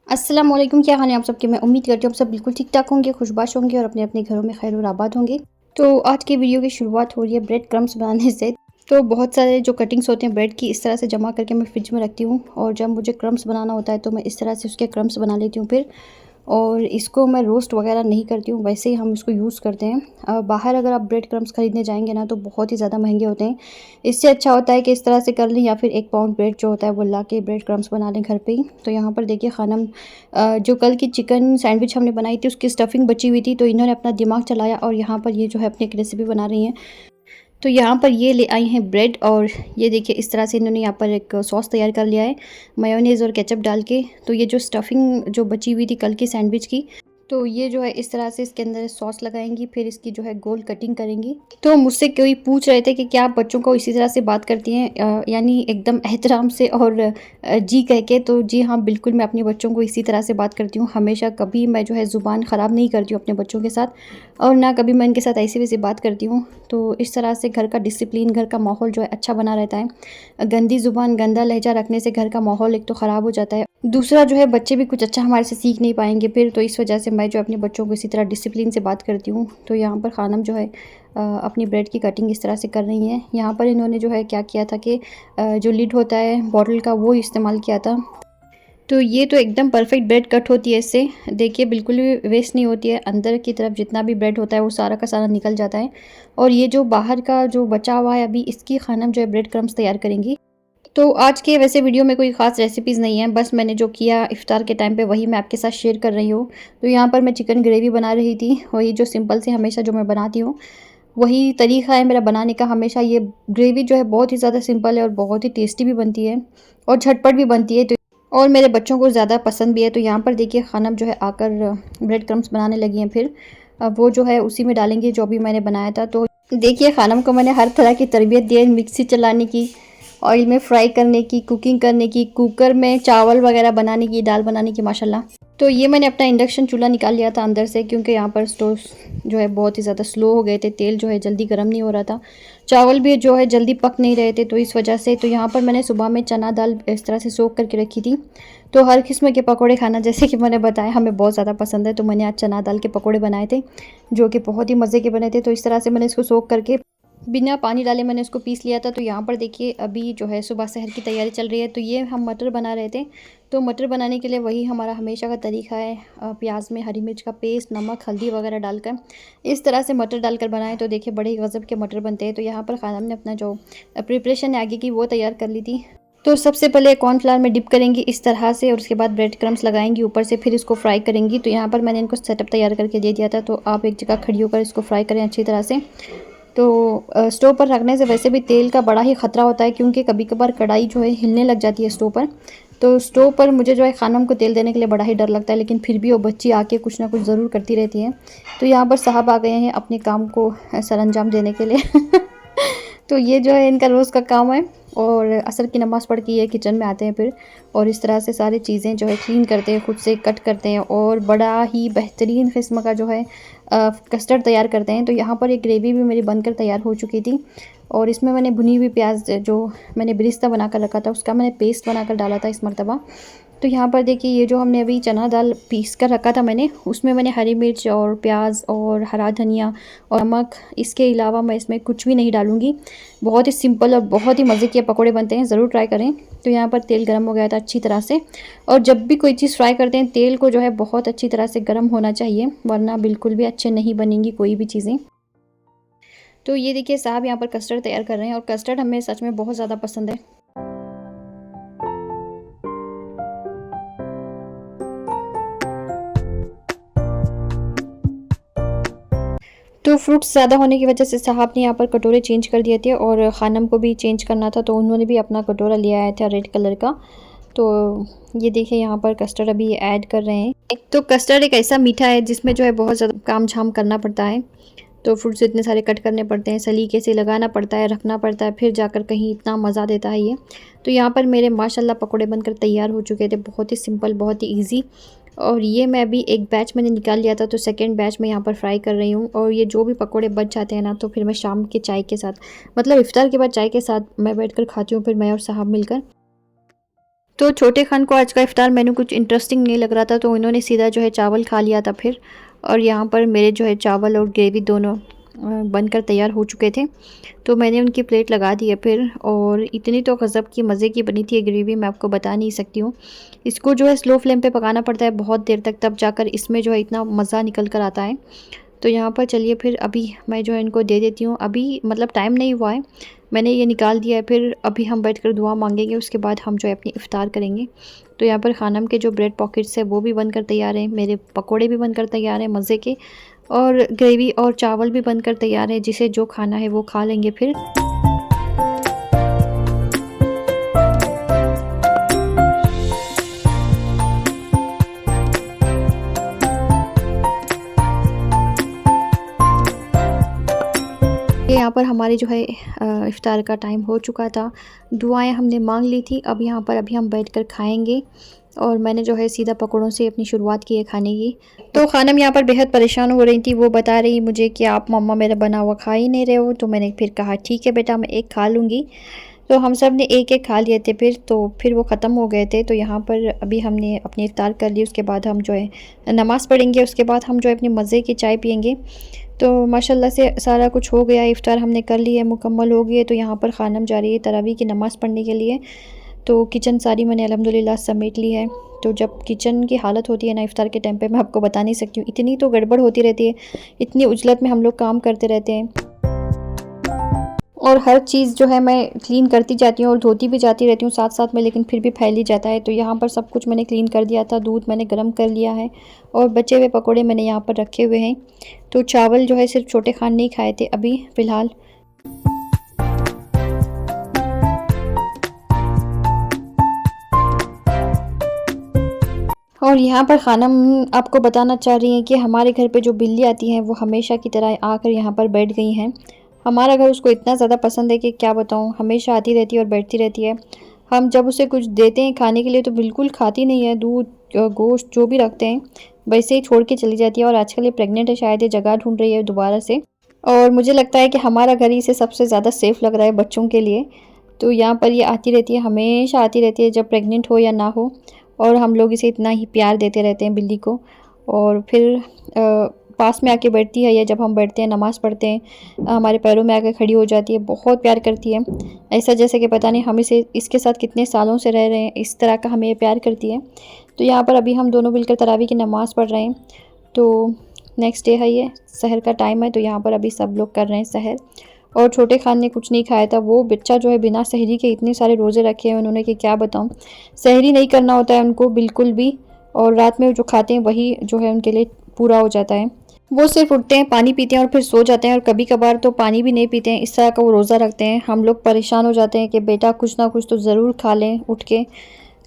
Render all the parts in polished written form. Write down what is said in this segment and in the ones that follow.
अस्सलाम वालेकुम, क्या हाल है आप सबके। मैं उम्मीद करती हूँ आप सब बिल्कुल ठीक-ठाक होंगे, खुशबाश होंगे और अपने-अपने घरों में खैर और आबाद होंगे। तो आज की वीडियो की शुरुआत हो रही है ब्रेड क्रम्ब्स बनाने से। तो बहुत सारे जो कटिंग्स होते हैं ब्रेड की, इस तरह से जमा करके मैं फ्रिज में रखती हूँ और जब मुझे क्रम्ब्स बनाना होता है तो मैं इस तरह से उसके क्रम्ब्स बना लेती हूँ फिर। और इसको मैं रोस्ट वगैरह नहीं करती हूँ, वैसे ही हम इसको यूज़ करते हैं। बाहर अगर आप ब्रेड क्रम्ब्स खरीदने जाएँगे ना तो बहुत ही ज़्यादा महँगे होते हैं। इससे अच्छा होता है कि इस तरह से कर लें या फिर 1 पाउंड ब्रेड जो होता है वो ला के ब्रेड क्रम्ब्स बना लें घर पे ही। तो यहाँ पर देखिए खानम जो कल की चिकन सैंडविच हमने बनाई थी उसकी स्टफिंग बची हुई थी, तो इन्होंने अपना दिमाग चलाया और यहाँ पर ये जो है अपनी एक रेसिपी बना रही हैं। तो यहाँ पर ये ले आई हैं ब्रेड और ये देखिए इस तरह से इन्होंने यहाँ पर एक सॉस तैयार कर लिया है मेयोनेज़ और केचप डाल के। तो ये जो स्टफिंग जो बची हुई थी कल की सैंडविच की, तो ये जो है इस तरह से इसके अंदर सॉस लगाएंगी, फिर इसकी जो है गोल कटिंग करेंगी। तो मुझसे कोई पूछ रहे थे कि क्या आप बच्चों को इसी तरह से बात करती हैं, यानी एकदम एहतराम से और जी कह के। तो जी हाँ, बिल्कुल मैं अपने बच्चों को इसी तरह से बात करती हूँ हमेशा। कभी मैं जो है ज़ुबान ख़राब नहीं करती हूँ अपने बच्चों के साथ और ना कभी मैं इनके साथ ऐसी वैसी बात करती हूँ। तो इस तरह से घर का डिसिप्लिन, घर का माहौल जो है अच्छा बना रहता है। गंदी ज़ुबान, गंदा लहजा रखने से घर का माहौल एक तो ख़राब हो जाता है, दूसरा जो है बच्चे भी कुछ अच्छा हमारे से सीख नहीं पाएंगे फिर। तो इस वजह से मैं जो अपने बच्चों को इसी तरह डिसिप्लिन से बात करती हूँ। तो यहाँ पर खानम जो है अपनी ब्रेड की कटिंग इस तरह से कर रही हैं। यहाँ पर इन्होंने जो है क्या किया था कि जो लिड होता है बॉटल का वो इस्तेमाल किया था। तो ये तो एकदम परफेक्ट ब्रेड कट होती है इससे, देखिए बिल्कुल भी वेस्ट नहीं होती है। अंदर की तरफ जितना भी ब्रेड होता है वो सारा का सारा निकल जाता है। और ये जो बाहर का जो बचा हुआ है अभी, इसकी खानम जो है ब्रेड क्रम्स तैयार करेंगी। तो आज के वैसे वीडियो में कोई ख़ास रेसिपीज़ नहीं है, बस मैंने जो किया इफ़्तार के टाइम पे वही मैं आपके साथ शेयर कर रही हूँ। तो यहाँ पर मैं चिकन ग्रेवी बना रही थी, वही जो सिंपल से हमेशा जो मैं बनाती हूँ, वही तरीक़ा है मेरा बनाने का हमेशा। ये ग्रेवी जो है बहुत ही ज़्यादा सिंपल है और बहुत ही टेस्टी भी बनती है और झटपट भी बनती है, तो और मेरे बच्चों को ज़्यादा पसंद भी है। तो यहाँ पर देखिए खानम जो है आकर ब्रेड क्रम्स बनाने लगी हैं फिर। अब वो जो है उसी में डालेंगे जो भी मैंने बनाया था। तो देखिए खानम को मैंने हर तरह की तरबियत दी है, मिक्सी चलाने की, ऑयल में फ्राई करने की, कुकिंग करने की, कुकर में चावल वगैरह बनाने की, दाल बनाने की माशाल्लाह। तो ये मैंने अपना इंडक्शन चूल्हा निकाल लिया था अंदर से, क्योंकि यहाँ पर स्टोव जो है बहुत ही ज़्यादा स्लो हो गए थे, तेल जो है जल्दी गर्म नहीं हो रहा था, चावल भी जो है जल्दी पक नहीं रहे थे, तो इस वजह से। तो यहाँ पर मैंने सुबह में चना दाल इस तरह से सोख करके रखी थी। तो हर किस्म के पकौड़े खाना, जैसे कि मैंने बताया, हमें बहुत ज़्यादा पसंद है, तो मैंने आज चना दाल के पकौड़े बनाए थे जो कि बहुत ही मज़े के बने थे। तो इस तरह से मैंने इसको सोख करके बिना पानी डाले मैंने उसको पीस लिया था। तो यहाँ पर देखिए अभी जो है सुबह सहर की तैयारी चल रही है। तो ये हम मटर बना रहे थे। तो मटर बनाने के लिए वही हमारा हमेशा का तरीका है, प्याज में हरी मिर्च का पेस्ट, नमक, हल्दी वगैरह डालकर इस तरह से मटर डालकर बनाएं तो देखिए बड़े ही गज़ब के मटर बनते हैं। तो यहाँ पर खानम ने अपना जो प्रिपरेशन है आगे की वो तैयार कर ली थी। तो सबसे पहले कॉर्नफ्लावर में डिप करेंगी इस तरह से और उसके बाद ब्रेड क्रम्स लगाएंगी ऊपर से, फिर इसको फ्राई करेंगी। तो यहाँ पर मैंने इनको सेटअप तैयार करके दे दिया था, तो आप एक जगह खड़ी होकर इसको फ्राई करें अच्छी तरह से। तो स्टोव पर रखने से वैसे भी तेल का बड़ा ही ख़तरा होता है, क्योंकि कभी कभार कढ़ाई जो है हिलने लग जाती है स्टोव पर। तो स्टोव पर मुझे जो है खानम को तेल देने के लिए बड़ा ही डर लगता है, लेकिन फिर भी वो बच्ची आके कुछ ना कुछ ज़रूर करती रहती है। तो यहाँ पर साहब आ गए हैं अपने काम को सरअंजाम देने के लिए तो ये जो है इनका रोज़ का काम है। और असर की नमाज़ पढ़ के ये किचन में आते हैं फिर, और इस तरह से सारी चीज़ें जो है क्लीन करते हैं, खुद से कट करते हैं और बड़ा ही बेहतरीन किस्म का जो है कस्टर्ड तैयार करते हैं। तो यहाँ पर एक ग्रेवी भी मेरी बनकर तैयार हो चुकी थी और इसमें मैंने भुनी हुई प्याज जो मैंने बिरिस्ता बनाकर रखा था उसका मैंने पेस्ट बनाकर डाला था इस मरतबा। तो यहाँ पर देखिए ये जो हमने अभी चना दाल पीस कर रखा था मैंने, उसमें मैंने हरी मिर्च और प्याज और हरा धनिया और नमक, इसके अलावा मैं इसमें कुछ भी नहीं डालूँगी। बहुत ही सिंपल और बहुत ही मज़े के पकौड़े बनते हैं, ज़रूर ट्राई करें। तो यहाँ पर तेल गर्म हो गया था अच्छी तरह से, और जब भी कोई चीज़ फ्राई करते हैं तेल को जो है बहुत अच्छी तरह से गर्म होना चाहिए, वरना बिल्कुल भी अच्छे नहीं बनेंगी कोई भी चीज़ें। तो ये देखिए साहब यहाँ पर कस्टर्ड तैयार कर रहे हैं, और कस्टर्ड हमें सच में बहुत ज़्यादा पसंद है। तो फ्रूट्स ज़्यादा होने की वजह से साहब ने यहाँ पर कटोरे चेंज कर दिए थे, और खानम को भी चेंज करना था, तो उन्होंने भी अपना कटोरा लिया आया था रेड कलर का। तो ये देखिए यहाँ पर कस्टर्ड अभी ऐड कर रहे हैं। एक तो कस्टर्ड एक ऐसा मीठा है जिसमें जो है बहुत ज़्यादा काम झाम करना पड़ता है। तो फ्रूट्स इतने सारे कट करने पड़ते हैं, सलीके से लगाना पड़ता है, रखना पड़ता है, फिर जाकर कहीं इतना मज़ा देता है ये। तो यहाँ पर मेरे माशाल्लाह पकौड़े बनकर तैयार हो चुके थे, बहुत ही सिंपल, बहुत ही ईजी। और ये मैं अभी एक बैच मैंने निकाल लिया था, तो सेकंड बैच मैं यहाँ पर फ्राई कर रही हूँ। और ये जो भी पकौड़े बच जाते हैं ना, तो फिर मैं शाम के चाय के साथ, मतलब इफ्तार के बाद चाय के साथ मैं बैठकर खाती हूँ, फिर मैं और साहब मिलकर। तो छोटे खान को आज का इफ्तार मेनू कुछ इंटरेस्टिंग नहीं लग रहा था, तो इन्होंने सीधा जो है चावल खा लिया था फिर। और यहाँ पर मेरे जो है चावल और ग्रेवी दोनों बनकर तैयार हो चुके थे, तो मैंने उनकी प्लेट लगा दी है फिर। और इतनी तो गज़ब की मज़े की बनी थी ये ग्रेवी, मैं आपको बता नहीं सकती हूँ। इसको जो है स्लो फ्लेम पे पकाना पड़ता है बहुत देर तक, तब जाकर इसमें जो है इतना मज़ा निकल कर आता है। तो यहाँ पर चलिए फिर अभी मैं जो है इनको दे देती हूँ। अभी मतलब टाइम नहीं हुआ है, मैंने ये निकाल दिया है। फिर अभी हम बैठकर दुआ मांगेंगे, उसके बाद हम जो है अपनी इफ़्तार करेंगे। तो यहाँ पर खानम के जो ब्रेड पॉकेट्स है वो भी बनकर तैयार हैं, मेरे पकोड़े भी बनकर तैयार हैं मज़े के, और ग्रेवी और चावल भी बनकर तैयार है। जिसे जो खाना है वो खा लेंगे फिर। यहाँ पर हमारी जो है इफ़्तार का टाइम हो चुका था, दुआएं हमने मांग ली थी। अब यहाँ पर अभी हम बैठकर खाएंगे, और मैंने जो है सीधा पकौड़ों से अपनी शुरुआत की है खाने की। तो खानम यहाँ पर बेहद परेशान हो रही थी, वो बता रही मुझे कि आप मम्मा मेरा बना हुआ खा ही नहीं रहे हो। तो मैंने फिर कहा ठीक है बेटा, मैं एक खा लूँगी। तो हम सब ने एक एक खा लिए थे फिर, तो फिर वो ख़त्म हो गए थे। तो यहाँ पर अभी हमने अपनी इफ़्तार कर ली, उसके बाद हम जो है नमाज़ पढ़ेंगे, उसके बाद हम जो है अपनी मज़े की चाय पियेंगे। तो माशाल्लाह से सारा कुछ हो गया, इफ़्तार हमने कर ली है, मुकम्मल हो गई है। तो यहाँ पर खानम जा रही है तरावी की नमाज़ पढ़ने के लिए। तो किचन सारी मैंने अल्हम्दुलिल्लाह समेट ली है। तो जब किचन की हालत होती है ना इफ़्तार के टाइम पे, मैं आपको बता नहीं सकती हूँ, इतनी तो गड़बड़ होती रहती है, इतनी उजलत में हम लोग काम करते रहते हैं। और हर चीज़ जो है मैं क्लीन करती जाती हूँ और धोती भी जाती रहती हूँ साथ साथ में, लेकिन फिर भी फैल ही जाता है। तो यहाँ पर सब कुछ मैंने क्लीन कर दिया था, दूध मैंने गर्म कर लिया है, और बचे हुए पकोड़े मैंने यहाँ पर रखे हुए हैं। तो चावल जो है सिर्फ छोटे खान नहीं खाए थे अभी फ़िलहाल। और यहाँ पर खानम आपको बताना चाह रही हैं कि हमारे घर पे जो बिल्ली आती हैं वो हमेशा की तरह आकर यहाँ पर बैठ गई हैं। हमारा घर उसको इतना ज़्यादा पसंद है कि क्या बताऊँ, हमेशा आती रहती है और बैठती रहती है। हम जब उसे कुछ देते हैं खाने के लिए तो बिल्कुल खाती नहीं है, दूध गोश्त जो भी रखते हैं वैसे ही छोड़ के चली जाती है। और आजकल ये प्रेग्नेंट है, शायद ये जगह ढूंढ रही है दोबारा से। और मुझे लगता है कि हमारा घर ही इसे सबसे ज़्यादा सेफ़ लग रहा है बच्चों के लिए। तो यहाँ पर ये आती रहती है, हमेशा आती रहती है, जब प्रेग्नेंट हो या ना हो। और हम लोग इसे इतना ही प्यार देते रहते हैं बिल्ली को। और फिर पास में आके बैठती है, या जब हम बैठते हैं नमाज़ पढ़ते हैं हमारे पैरों में आके खड़ी हो जाती है, बहुत प्यार करती है। ऐसा जैसे कि पता नहीं हम इसे इसके साथ कितने सालों से रह रहे हैं, इस तरह का हमें ये प्यार करती है। तो यहाँ पर अभी हम दोनों मिलकर तरावी की नमाज़ पढ़ रहे हैं। तो नेक्स्ट डे है, ये सहर का टाइम है। तो यहाँ पर अभी सब लोग कर रहे हैं सहर। और छोटे खान ने कुछ नहीं खाया था, वो बच्चा जो है बिना सहरी के इतने सारे रोज़े रखे हैं उन्होंने कि क्या बताऊँ। सहरी नहीं करना होता है उनको बिल्कुल भी, और रात में जो खाते हैं वही जो है उनके लिए पूरा हो जाता है। वो सिर्फ उठते हैं, पानी पीते हैं और फिर सो जाते हैं, और कभी कभार तो पानी भी नहीं पीते हैं, इस तरह का वो रोज़ा रखते हैं। हम लोग परेशान हो जाते हैं कि बेटा कुछ ना कुछ तो ज़रूर खा लें उठ के,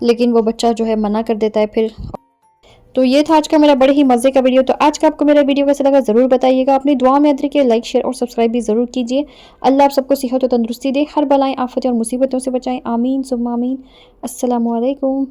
लेकिन वो बच्चा जो है मना कर देता है फिर। तो ये था आज का मेरा बड़े ही मज़े का वीडियो। तो आज का आपको मेरा वीडियो कैसा लगा ज़रूर बताइएगा। अपनी दुआ में याद रखिए, लाइक शेयर और सब्सक्राइब भी ज़रूर कीजिए। अल्लाह आप सबको सेहत और तंदुरुस्ती दे, हर बलाएं आफतें और मुसीबतों से बचाएं। आमीन सुम्मा आमीन। अस्सलामु अलैकुम।